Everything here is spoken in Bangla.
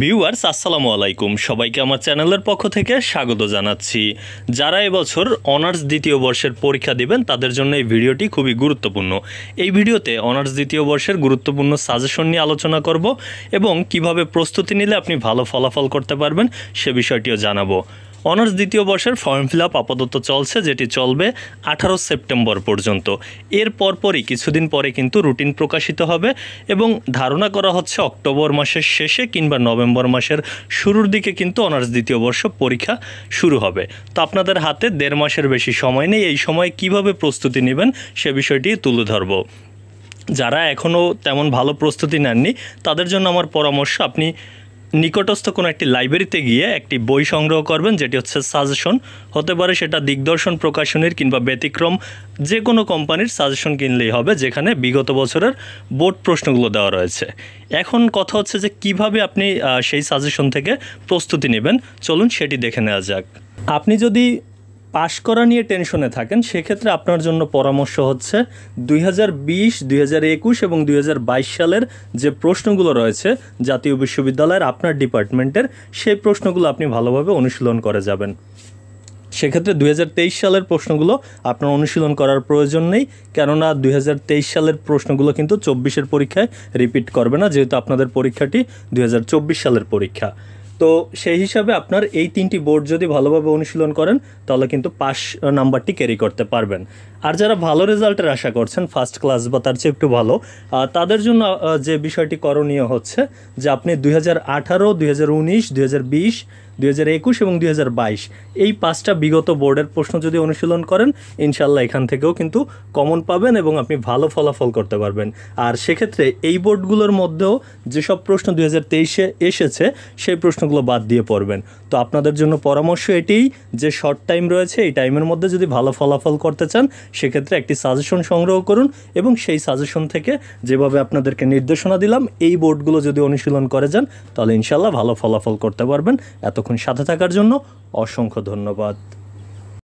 ভিউয়ার্স আসসালামু আলাইকুম, সবাইকে আমার চ্যানেলের পক্ষ থেকে স্বাগত জানাচ্ছি। যারা এবছর অনার্স দ্বিতীয় বর্ষের পরীক্ষা দিবেন তাদের জন্য এই ভিডিওটি খুবই গুরুত্বপূর্ণ। এই ভিডিওতে অনার্স দ্বিতীয় বর্ষের গুরুত্বপূর্ণ সাজেশন নিয়ে আলোচনা করব এবং কিভাবে প্রস্তুতি নিলে আপনি ভালো ফলাফল করতে পারবেন সে বিষয়টিও জানাবো। অনার্স দ্বিতীয় বর্ষের ফর্ম ফিল আপ আপাতত চলছে, যেটি চলবে 18 সেপ্টেম্বর পর্যন্ত। এর পরপরই কিছুদিন পরে কিন্তু রুটিন প্রকাশিত হবে এবং ধারণা করা হচ্ছে অক্টোবর মাসের শেষে কিংবা নভেম্বর মাসের শুরুর দিকে কিন্তু অনার্স দ্বিতীয় বর্ষ পরীক্ষা শুরু হবে। তো আপনাদের হাতে 1.5 মাসের বেশি সময় নেই। এই সময় কিভাবে প্রস্তুতি নেবেন সে বিষয়টি তুলে ধরব। যারা এখনও তেমন ভালো প্রস্তুতি নেননি তাদের জন্য আমার পরামর্শ, আপনি নিকটস্থ কোনো একটি লাইব্রেরিতে গিয়ে একটি বই সংগ্রহ করবেন, যেটি হচ্ছে সাজেশন। হতে পারে সেটা দিগদর্শন প্রকাশনীর কিংবা ব্যতিক্রম যে কোনো কোম্পানির সাজেশন কিনলেই হবে, যেখানে বিগত বছরের বোর্ড প্রশ্নগুলো দেওয়া রয়েছে। এখন কথা হচ্ছে যে কিভাবে আপনি সেই সাজেশন থেকে প্রস্তুতি নেবেন, চলুন সেটি দেখে নেওয়া যাক। আপনি যদি পাশ করা নিয়ে টেনশনে থাকেন সেক্ষেত্রে আপনার জন্য পরামর্শ হচ্ছে 2020, 2021 এবং 2022 সালের যে প্রশ্নগুলো রয়েছে জাতীয় বিশ্ববিদ্যালয়ের আপনার ডিপার্টমেন্টের, সেই প্রশ্নগুলো আপনি ভালোভাবে অনুশীলন করে যাবেন। সেক্ষেত্রে 2023 সালের প্রশ্নগুলো আপনার অনুশীলন করার প্রয়োজন নেই, কেননা 2023 সালের প্রশ্নগুলো কিন্তু 24-এর পরীক্ষায় রিপিট করবে না, যেহেতু আপনাদের পরীক্ষাটি 2024 সালের পরীক্ষা। তো সেই হিসাবে আপনার এই 3টি বোর্ড যদি ভালোভাবে অনুশীলন করেন তাহলে কিন্তু পাস নাম্বারটি ক্যারি করতে পারবেন। আর যারা ভালো রেজাল্টের আশা করছেন, ফার্স্ট ক্লাস বা তার চেয়ে একটু ভালো, তাদের জন্য যে বিষয়টি করণীয় হচ্ছে যে আপনি 2018, 2019, 2020, 2021 এবং 2022 এই 5টা বিগত বোর্ডের প্রশ্ন যদি অনুশীলন করেন, ইনশাল্লাহ এখান থেকেও কিন্তু কমন পাবেন এবং আপনি ভালো ফলাফল করতে পারবেন। আর সেক্ষেত্রে এই বোর্ডগুলোর মধ্যেও যেসব প্রশ্ন 2023-এ এসেছে সেই প্রশ্নগুলো বাদ দিয়ে পড়বেন। তো আপনাদের জন্য পরামর্শ এটিই যে শর্ট টাইম রয়েছে, এই টাইমের মধ্যে যদি ভালো ফলাফল করতে চান সেক্ষেত্রে একটি সাজেশন সংগ্রহ করুন এবং সেই সাজেশন থেকে যেভাবে আপনাদেরকে নির্দেশনা দিলাম এই বোর্ডগুলো যদি অনুশীলন করে যান তাহলে ইনশাল্লাহ ভালো ফলাফল করতে পারবেন। এতক্ষণ সাথে থাকার জন্য অসংখ্য ধন্যবাদ।